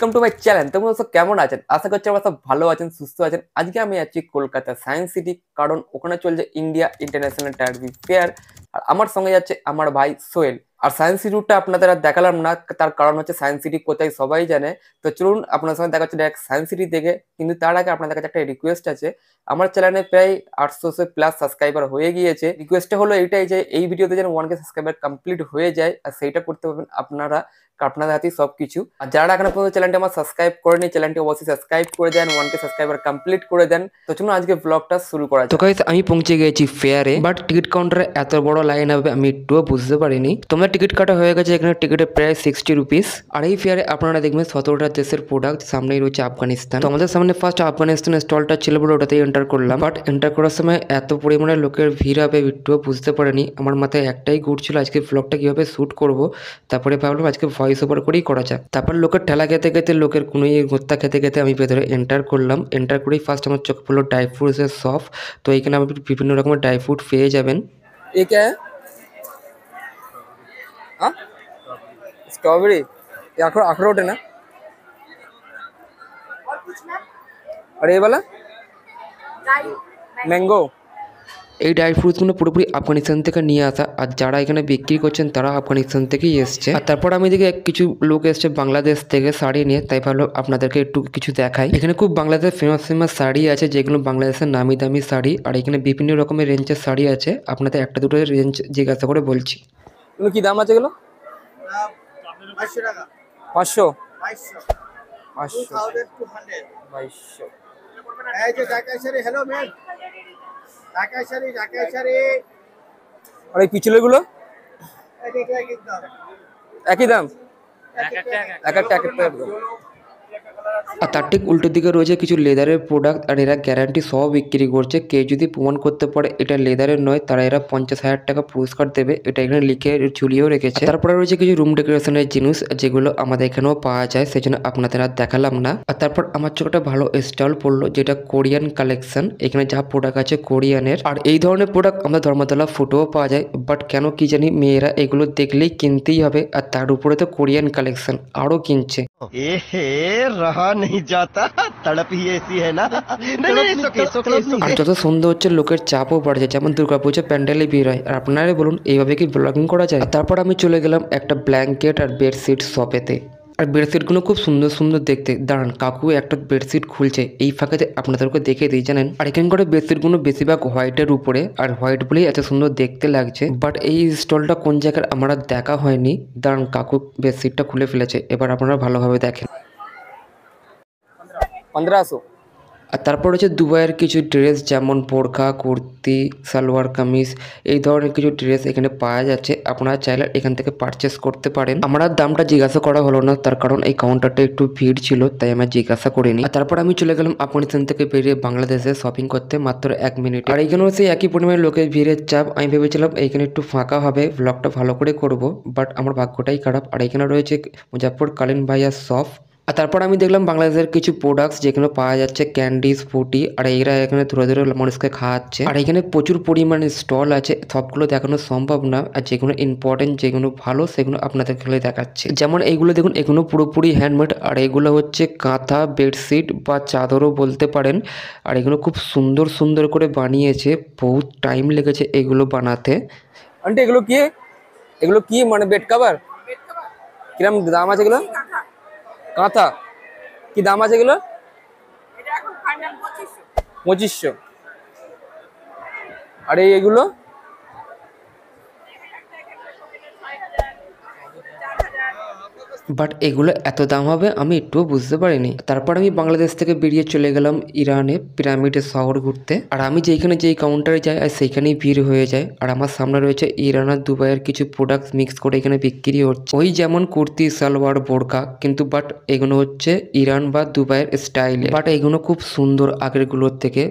Welcome to my channel. তোমরা সব কেমন আছেন? আশা করছি আমরা সব ভালো আছেন, সুস্থ আছেন। আজকে আমি আছি কলকাতা সায়েন্স সিটি, কারণ ওখানে চলছে ইন্ডিয়া ইন্টারন্যাশনাল টার্বি ফেয়ার। আর আমার সঙ্গে যাচ্ছে আমার ভাই সোহেল। আর সায়েন্স সিটিটা আপনাদের আর দেখালাম না, তার কারণ হচ্ছে সায়েন্স সিটি কোথায় সবাই জানে। তো চলুন আপনার সঙ্গে দেখা হচ্ছে ডাইরেক্ট সায়েন্স সিটি দেখে। কিন্তু তার আগে আপনাদের কাছে একটা রিকোয়েস্ট আছে। আমার চ্যানেলে প্রায় 800 প্লাস সাবস্ক্রাইবার হয়ে গিয়েছে। রিকোয়েস্টটা হলো এইটাই যে এই ভিডিওতে যেন 1K সাবস্ক্রাইবার কমপ্লিট হয়ে যায়, আর সেইটা করতে পারবেন আপনারা, আপনাদের হাতেই সবকিছু। আর যারা এখনো পর্যন্ত চ্যানেলটি আমার সাবস্ক্রাইব করেনি, চ্যানেলটি অবশ্যই সাবস্ক্রাইব করে দেন, 1K সাবস্ক্রাইবার কমপ্লিট করে দেন। তো চলুন আজকে ব্লগটা শুরু করা যাক। তো গাইস আমি পৌঁছে গেছি ফেয়ারে, বাট টিকিট কাউন্টারে এত বড় লাইন হবে আমি একটুও বুঝতে পারিনি। তোমরা টিকিট কাটা হয়ে গেছে, এখানে টিকিটের প্রায় 60 রুপিস। আর এই ফেয়ারে আপনারা দেখবেন 17টা দেশের প্রোডাক্ট। সামনেই রয়েছে আফগানিস্তান। তো আমাদের সামনে ফার্স্ট আফগানিস্তানের স্টলটা ছিল বলে ওটাতেই এন্টার করলাম। বাট এন্টার করার সময় এত পরিমাণে লোকের ভিড় হবে একটুও বুঝতে পারিনি। আমার মাথায় একটাই ঘুরছিল আজকে ব্লগটা কিভাবে শুট করব। তারপরে ভাবলাম আজকে ভয়েস ওভার করেই করা যাক। তারপর লোকের ঠেলা খেতে খেতে, লোকের কোনো গোত্তা খেতে খেতে আমি ভেতরে এন্টার করলাম। এন্টার করেই ফার্স্ট আমার চোখ পড়লো ড্রাই ফ্রুটসের শপ। তো এইখানে আপনি বিভিন্ন রকমের ড্রাই ফ্রুট পেয়ে যাবেন। ये क्या है? हाँ, स्ट्रॉबेरी, अखरोट है ना? और ये वाला मैंगो। এই ড্রাই ফ্রুটসগুলো পুরোপুরি আফগানিস্তান থেকে নিয়ে আসা, আর যারা এখানে বিক্রি করছেন তারা আফগানিস্তান থেকেই এসছে। আর তারপর আমি দেখি কিছু লোক এসছে বাংলাদেশ থেকে শাড়ি নিয়ে, তাই ভাবলাম আপনাদেরকে একটু কিছু দেখাই। এখানে খুব বাংলাদেশের ফেমাস শাড়ি আছে, যেগুলো বাংলাদেশের নামি দামি শাড়ি। আর এখানে বিভিন্ন রকমের রেঞ্জের শাড়ি আছে, আপনাদের একটা দুটো রেঞ্জ জিজ্ঞাসা করে বলছি। এগুলো কি দাম আছে? এগুলো 500 টাকা। 500 2200। হ্যালো ম্যাম, আর এই পিছলেগুলো একই দাম? এক একটা। আর তার ঠিক উল্টো দিকে রয়েছে কিছু লেদারের প্রোডাক্ট, আর এরা গ্যারান্টি সহ বিক্রি করছে। কেউ যদি প্রমাণ করতে পারে এটা লেদারের নয়, তারা এরা 50,000 টাকা পুরস্কার দেবে। এটা এখানে লিখে ঝুলিয়েও রেখেছে। তারপরে রয়েছে কিছু রুম ডেকোরেশনের জিনিস, যেগুলো আমাদের এখানেও পাওয়া যায়, সেই জন্য আপনাদের আর দেখালাম না। আর তারপর আমার চোখটা ভালো স্টল পড়লো, যেটা কোরিয়ান কালেকশন। এখানে যা প্রোডাক্ট আছে কোরিয়ানের। আর এই ধরনের প্রোডাক্ট আমাদের ধর্মতলা ফুটেও পাওয়া যায়, বাট কেন কি জানি মেয়েরা এগুলো দেখলেই কিনতেই হবে। আর তার উপরে তো কোরিয়ান কালেকশন আরো কিনছে। रहा नहीं जाता, तड़प ही ऐसी है ना। আর যত সন্ধ্যা হচ্ছে লোকের চাপও বাড়ছে, যেমন দুর্গাপুজো প্যান্ডেলে ভিড় হয়। আর আপনারাই বলুন এইভাবে কি ব্লগিং করা যায়? তারপর আমি চলে গেলাম একটা ব্ল্যাঙ্কেট আর বেডশিট শপেতে। আর বেডশিটগুলো খুব সুন্দর সুন্দর দেখতে। দাঁড়ান, কাকু একটা বেডশিট খুলছে, এই ফাঁকাতে আপনাদেরকে দেখে দিই জানেন। আর এখানকার বেডশিটগুলো বেশিরভাগ হোয়াইটের উপরে, আর হোয়াইট বলেই এত সুন্দর দেখতে লাগছে। বাট এই স্টলটা কোন জায়গার আমরা দেখা হয়নি। দাঁড়ান, কাকু বেডশিটটা খুলে ফেলেছে, এবার আপনারা ভালোভাবে দেখেন। 1500। আর তারপর হচ্ছে দুবাইয়ের কিছু ড্রেস, যেমন বোরখা, কুর্তি, সালোয়ার কামিজ, এই ধরনের কিছু ড্রেস এখানে পাওয়া যাচ্ছে। আপনারা চাইলে এখান থেকে পারচেস করতে পারেন। আমার দামটা জিজ্ঞাসা করা হলো না, তার কারণ এই কাউন্টারটা একটু ভিড় ছিল, তাই আমি জিজ্ঞাসা করিনি। আর তারপর আমি চলে গেলাম আফগানিস্তান থেকে বেরিয়ে বাংলাদেশে শপিং করতে মাত্র 1 মিনিট। আর এখানেও সেই একই পরিমাণে লোকের ভিড়ের চাপ। আমি ভেবেছিলাম এইখানে একটু ফাঁকা হবে, ব্লগটা ভালো করে করব, বাট আমার ভাগ্যটাই খারাপ। আর এখানে রয়েছে মুজাফর কালীন ভাইয়ার শপ। আর তারপর আমি দেখলাম বাংলাদেশের কিছু প্রোডাক্টস, যেগুলো পাওয়া যাচ্ছে ক্যান্ডিজ, ফুটি। আর এরা এখানে ধরে ধরে মানুষকে খাওয়াচ্ছে। আর এখানে প্রচুর পরিমাণে স্টল আছে, সবগুলো দেখানো সম্ভব না। আর যেগুলো ইম্পর্টেন্ট, যেগুলো ভালো, সেগুলো আপনাদের খেলে দেখাচ্ছে। যেমন এইগুলো দেখুন, এগুলো পুরোপুরি হ্যান্ডমেড। আর এগুলো হচ্ছে কাঁথা, বেডশিট বা চাদরও বলতে পারেন। আর এগুলো খুব সুন্দর সুন্দর করে বানিয়েছে, বহুত টাইম লেগেছে এগুলো বানাতে। আন্টি এগুলো কি? এগুলো কি মানে বেড কভার? কিরম দাম আছে এগুলো? কাঁথা কি দাম আছে এগুলো? 2500। আর এগুলো? বাট এগুলো এত দাম হবে আমি একটুও বুঝতে পারিনি। তারপর আমি বাংলাদেশ থেকে বেরিয়ে চলে গেলাম ইরানে পিরামিডের শহর ঘুরতে। আর আমি যেই কাউন্টারে যাই আর সেইখানেই ভিড় হয়ে যায়। আর আমার সামনে রয়েছে ইরান আর দুবাইয়ের কিছু প্রোডাক্ট মিক্স করে এখানে বিক্রি হচ্ছে। ওই যেমন কুর্তি, সালোয়ার, বোরকা, কিন্তু বাট এগুলো হচ্ছে ইরান বা দুবাইয়ের স্টাইলে। বাট এগুলো খুব সুন্দর আগেরগুলোর থেকে।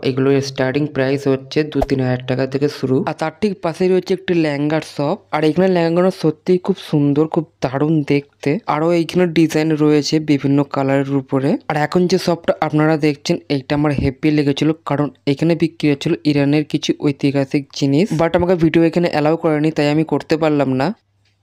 এগুলোর স্টার্টিং প্রাইস হচ্ছে 2-3 হাজার টাকা থেকে শুরু। আর তার ঠিক পাশেই রয়েছে একটি লেহেঙ্গার শপ। আর এখানে লেহেঙ্গাগুলো সত্যিই খুব সুন্দর, খুব দারুণ দেখতে। আরো এইখানে ডিজাইন রয়েছে বিভিন্ন কালারের উপরে। আর এখন যে শপটা আপনারা দেখছেন, এইটা আমার হেভি লেগেছিল, কারণ এখানে বিক্রি হচ্ছিল ইরানের কিছু ঐতিহাসিক জিনিস। বাট আমাকে ভিডিও এখানে অ্যালাউ করেনি, তাই আমি করতে পারলাম না।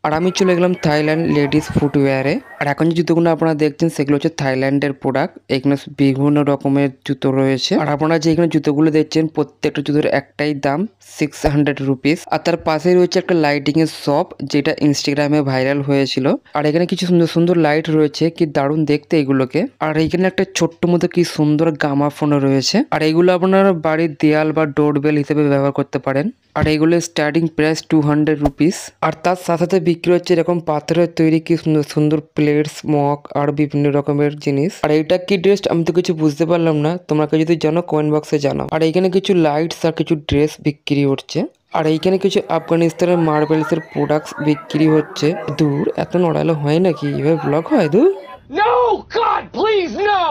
আর আমি চলে গেলাম থাইল্যান্ড লেডিস ফুটওয়্যারে। আর এখন যে জুতোগুলো আপনারা দেখছেন সেগুলো হচ্ছে থাইল্যান্ডের প্রোডাক্ট। এখানে বিভিন্ন রকমের জুতো রয়েছে। আর আপনারা যে এখানে জুতোগুলো দেখছেন প্রত্যেকটা জুতোর একটাই দাম 600 রুপিস। আর তার পাশেই রয়েছে একটা লাইটিং এর শপ, যেটা ইনস্টাগ্রামে ভাইরাল হয়েছিল। আর এখানে কিছু সুন্দর সুন্দর লাইট রয়েছে, কি দারুণ দেখতে এগুলোকে। আর এখানে একটা ছোট্ট মতো কি সুন্দর গামাফোন রয়েছে। আর এগুলো আপনারা বাড়ির দেয়াল বা ডোরবেল হিসেবে ব্যবহার করতে পারেন। আর এগুলো স্টার্টিং প্রাইস 200 রুপিস। আর তার সাথে সাথে বিক্রি হচ্ছে এরকম পাথরের তৈরি কি সুন্দর সুন্দর প্লেটস, মগ আর বিভিন্ন রকমের জিনিস। আর এইটা কি ড্রেস আমি তো কিছু বুঝতে পারলাম না, তোমরা যদি জানো কমেন্ট বক্সে জানাও। আর এইখানে কিছু লাইটস আর কিছু ড্রেস বিক্রি হচ্ছে। আর এইখানে কিছু আফগানিস্তানের মার্বেলস এর প্রোডাক্টস বিক্রি হচ্ছে। দূর, এত নড়ালো হয় নাকি? এভাবে ব্লগ হয়? দূর, No, God, please, no,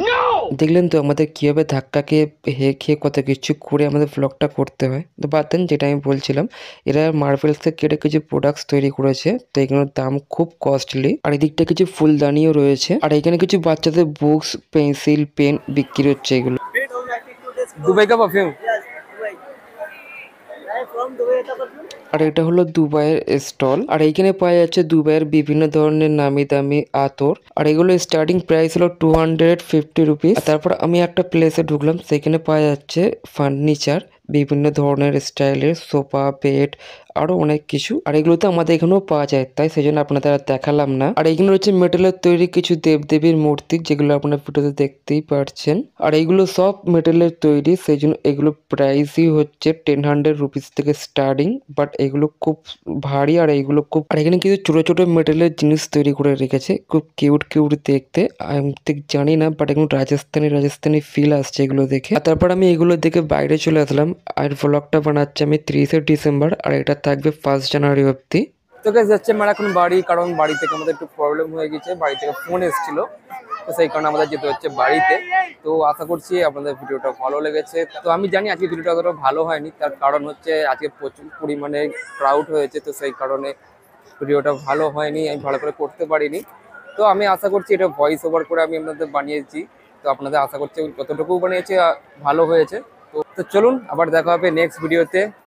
no! দেখলেন তো আমাদের কিভাবে ধাক্কা খেয়ে খেয়ে কত কিছু করে আমাদের ব্লগটা করতে হয়। তো বাদ দেন, যেটা আমি বলছিলাম, এরা মার্বেলস থেকে কেটে কিছু প্রোডাক্টস তৈরি করেছে, তো এগুলোর দাম খুব কস্টলি। আর এদিকটা কিছু ফুলদানিও রয়েছে। আর এখানে কিছু বাচ্চাদের বুকস, পেন্সিল, পেন বিক্রি হচ্ছে এগুলো। দুবাই কা পারফিউম। আর এটা হলো দুবাইয়ের স্টল। আর এইখানে পাওয়া যাচ্ছে দুবাইয়ের বিভিন্ন ধরনের নামি দামি আতর। আর এগুলো স্টার্টিং প্রাইস হলো 250 রুপিস। তারপর আমি একটা প্লেসে ঢুকলাম, সেখানে পাওয়া যাচ্ছে ফার্নিচার, বিভিন্ন ধরনের স্টাইলের সোফা, বেড, আরো অনেক কিছু। আর এগুলো তো আমাদের এখানেও পাওয়া যায়, তাই সেই জন্য আপনাদের আর দেখালাম না। আর এইগুলো হচ্ছে মেটালের তৈরি কিছু দেবদেবীর মূর্তি, যেগুলো আপনার ভিডিওতে দেখতেই পারছেন। আর এইগুলো সব মেটালের তৈরি, সেই জন্য এগুলো প্রাইসই হচ্ছে 1000 রুপিস থেকে স্টার্টিং। বাট এগুলো খুব ভারী, আর এইগুলো খুব, আর এখানে কিছু ছোট ছোট মেটালের জিনিস তৈরি করে রেখেছে, খুব কিউট কিউট দেখতে। আমি ঠিক জানি না, বাট এখন রাজস্থানি ফিল আসছে এগুলো দেখে। আর তারপর আমি এগুলো দেখে বাইরে চলে আসলাম। আর ব্লগটা বানাচ্ছি আমি 30 ডিসেম্বর, আর এটা থাকবে 1 জানুয়ারি অব্দি। তো গাইস যাচ্ছে আমরা এখন বাড়ি, কারণ বাড়ি থেকে আমাদের একটু প্রবলেম হয়ে গেছে, বাড়ি থেকে ফোন এসেছিল, তো সেই কারণে আমাদের যেতে হচ্ছে বাড়িতে। তো আশা করছি আপনাদের ভিডিওটা ভালো লেগেছে। তো আমি জানি আজকে ভিডিওটা অতটা ভালো হয়নি, তার কারণ হচ্ছে আজকে প্রচুর পরিমাণে ক্রাউড হয়েছে, তো সেই কারণে ভিডিওটা ভালো হয়নি, আমি ভালো করে করতে পারিনি। তো আমি আশা করছি এটা ভয়েস ওভার করে আমি আপনাদের বানিয়েছি, তো আপনাদের আশা করছি যতটুকু বানিয়েছি ভালো হয়েছে। তো চলুন আবার দেখা হবে নেক্সট ভিডিওতে।